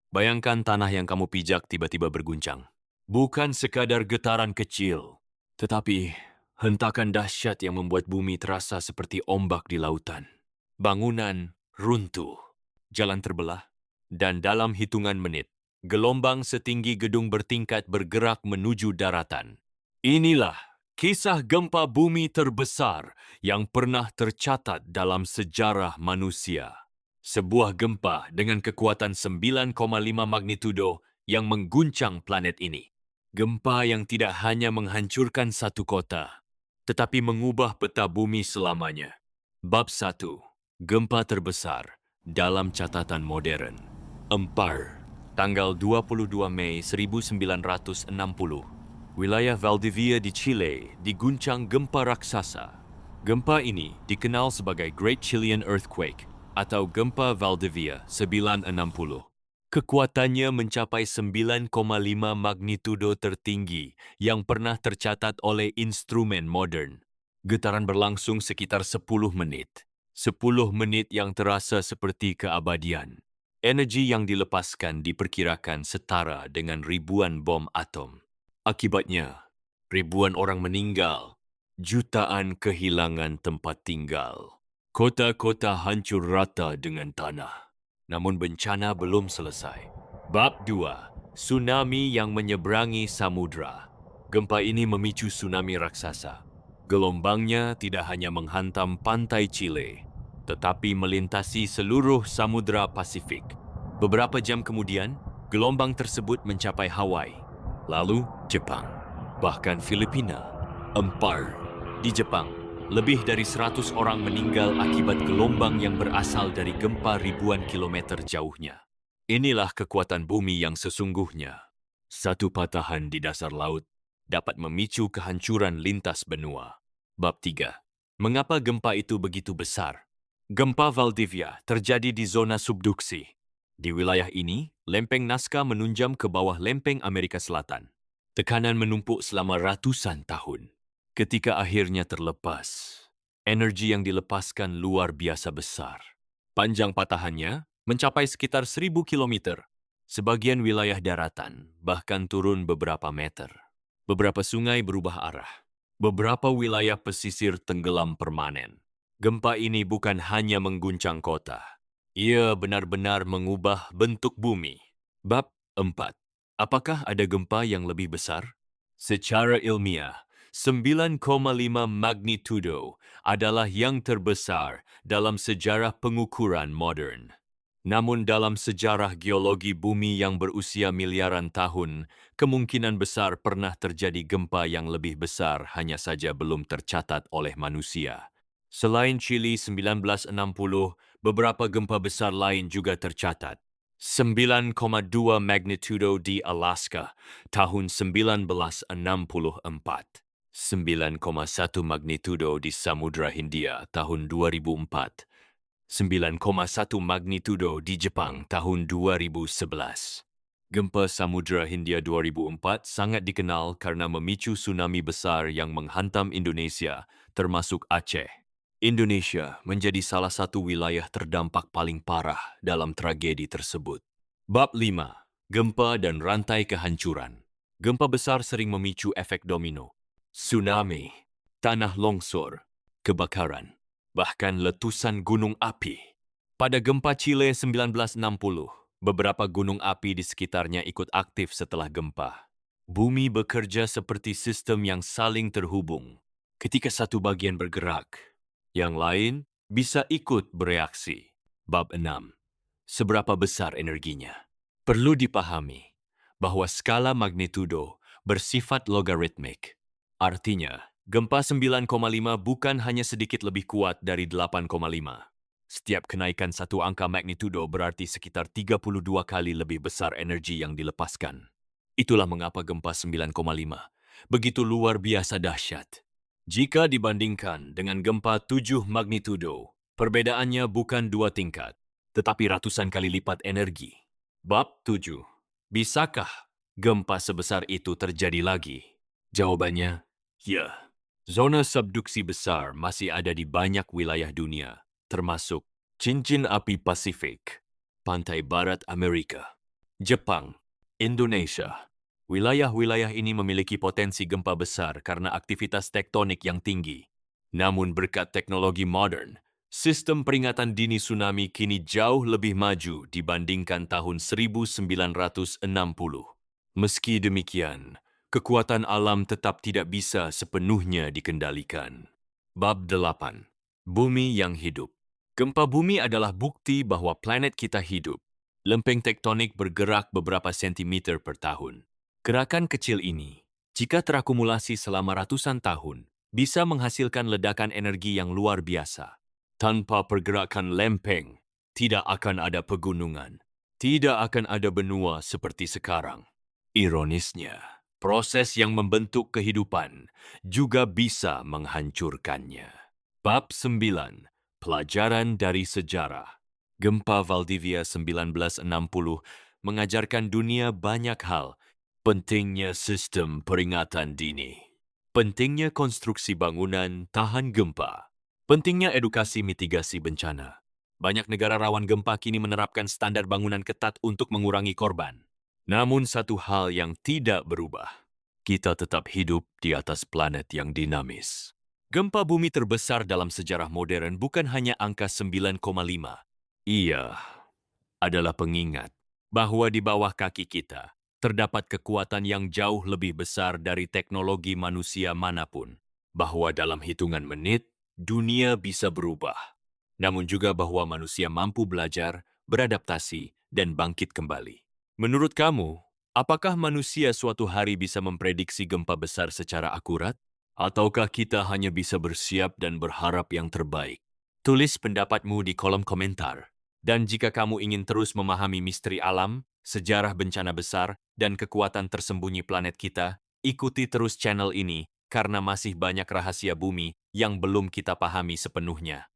Bayangkan tanah yang kamu pijak tiba-tiba berguncang. Bukan sekadar getaran kecil, tetapi hentakan dahsyat yang membuat bumi terasa seperti ombak di lautan. Bangunan runtuh, jalan terbelah, dan dalam hitungan menit, gelombang setinggi gedung bertingkat bergerak menuju daratan. Inilah kisah gempa bumi terbesar yang pernah tercatat dalam sejarah manusia. Sebuah gempa dengan kekuatan 9,5 magnitudo yang mengguncang planet ini. Gempa yang tidak hanya menghancurkan satu kota, tetapi mengubah peta bumi selamanya. Bab 1. Gempa terbesar dalam catatan modern. Empar, tanggal 22 Mei 1960. Wilayah Valdivia di Chile diguncang gempa raksasa. Gempa ini dikenal sebagai Great Chilean Earthquake atau Gempa Valdivia 960. Kekuatannya mencapai 9,5 magnitudo tertinggi yang pernah tercatat oleh instrumen modern. Getaran berlangsung sekitar 10 menit. 10 menit yang terasa seperti keabadian. Energi yang dilepaskan diperkirakan setara dengan ribuan bom atom. Akibatnya, ribuan orang meninggal, jutaan kehilangan tempat tinggal. Kota-kota hancur rata dengan tanah. Namun bencana belum selesai. Bab 2. Tsunami yang menyeberangi samudra. Gempa ini memicu tsunami raksasa. Gelombangnya tidak hanya menghantam pantai Chile, tetapi melintasi seluruh samudra Pasifik. Beberapa jam kemudian, gelombang tersebut mencapai Hawaii, lalu Jepang, bahkan Filipina. Empar, di Jepang, lebih dari 100 orang meninggal akibat gelombang yang berasal dari gempa ribuan kilometer jauhnya. Inilah kekuatan bumi yang sesungguhnya. Satu patahan di dasar laut dapat memicu kehancuran lintas benua. Bab 3. Mengapa gempa itu begitu besar? Gempa Valdivia terjadi di zona subduksi. Di wilayah ini, lempeng Nazca menunjam ke bawah lempeng Amerika Selatan. Tekanan menumpuk selama ratusan tahun. Ketika akhirnya terlepas, energi yang dilepaskan luar biasa besar. Panjang patahannya mencapai sekitar 1.000 kilometer. Sebagian wilayah daratan bahkan turun beberapa meter. Beberapa sungai berubah arah. Beberapa wilayah pesisir tenggelam permanen. Gempa ini bukan hanya mengguncang kota. Ia benar-benar mengubah bentuk bumi. Bab 4. Apakah ada gempa yang lebih besar? Secara ilmiah, 9,5 magnitudo adalah yang terbesar dalam sejarah pengukuran modern. Namun dalam sejarah geologi bumi yang berusia miliaran tahun, kemungkinan besar pernah terjadi gempa yang lebih besar hanya saja belum tercatat oleh manusia. Selain Chili 1960, beberapa gempa besar lain juga tercatat. 9,2 magnitudo di Alaska tahun 1964. 9,1 magnitudo di Samudra Hindia tahun 2004. 9,1 magnitudo di Jepang tahun 2011. Gempa Samudra Hindia 2004 sangat dikenal karena memicu tsunami besar yang menghantam Indonesia, termasuk Aceh. Indonesia menjadi salah satu wilayah terdampak paling parah dalam tragedi tersebut. Bab 5. Gempa dan rantai kehancuran. Gempa besar sering memicu efek domino. Tsunami, tanah longsor, kebakaran, bahkan letusan gunung api. Pada gempa Chile 1960, beberapa gunung api di sekitarnya ikut aktif setelah gempa. Bumi bekerja seperti sistem yang saling terhubung. Ketika satu bagian bergerak, yang lain bisa ikut bereaksi. Bab 6. Seberapa besar energinya? Perlu dipahami bahwa skala magnitudo bersifat logaritmik. Artinya, gempa 9,5 bukan hanya sedikit lebih kuat dari 8,5. Setiap kenaikan satu angka magnitudo berarti sekitar 32 kali lebih besar energi yang dilepaskan. Itulah mengapa gempa 9,5 begitu luar biasa dahsyat. Jika dibandingkan dengan gempa 7 magnitudo, perbedaannya bukan 2 tingkat, tetapi ratusan kali lipat energi. Bab 7. Bisakah gempa sebesar itu terjadi lagi? Jawabannya, ya. Zona subduksi besar masih ada di banyak wilayah dunia, termasuk cincin api Pasifik, pantai barat Amerika, Jepang, Indonesia. Wilayah-wilayah ini memiliki potensi gempa besar karena aktivitas tektonik yang tinggi. Namun berkat teknologi modern, sistem peringatan dini tsunami kini jauh lebih maju dibandingkan tahun 1960. Meski demikian, kekuatan alam tetap tidak bisa sepenuhnya dikendalikan. Bab 8. Bumi yang hidup. Gempa bumi adalah bukti bahwa planet kita hidup. Lempeng tektonik bergerak beberapa sentimeter per tahun. Gerakan kecil ini, jika terakumulasi selama ratusan tahun, bisa menghasilkan ledakan energi yang luar biasa. Tanpa pergerakan lempeng, tidak akan ada pegunungan, tidak akan ada benua seperti sekarang. Ironisnya, proses yang membentuk kehidupan juga bisa menghancurkannya. Bab 9. Pelajaran dari sejarah. Gempa Valdivia 1960 mengajarkan dunia banyak hal. Pentingnya sistem peringatan dini. Pentingnya konstruksi bangunan tahan gempa. Pentingnya edukasi mitigasi bencana. Banyak negara rawan gempa kini menerapkan standar bangunan ketat untuk mengurangi korban. Namun satu hal yang tidak berubah. Kita tetap hidup di atas planet yang dinamis. Gempa bumi terbesar dalam sejarah modern bukan hanya angka 9,5. Ia adalah pengingat bahwa di bawah kaki kita terdapat kekuatan yang jauh lebih besar dari teknologi manusia manapun, bahwa dalam hitungan menit dunia bisa berubah, namun juga bahwa manusia mampu belajar, beradaptasi, dan bangkit kembali. Menurut kamu, apakah manusia suatu hari bisa memprediksi gempa besar secara akurat? Ataukah kita hanya bisa bersiap dan berharap yang terbaik? Tulis pendapatmu di kolom komentar. Dan jika kamu ingin terus memahami misteri alam, sejarah bencana besar, dan kekuatan tersembunyi planet kita, ikuti terus channel ini karena masih banyak rahasia bumi yang belum kita pahami sepenuhnya.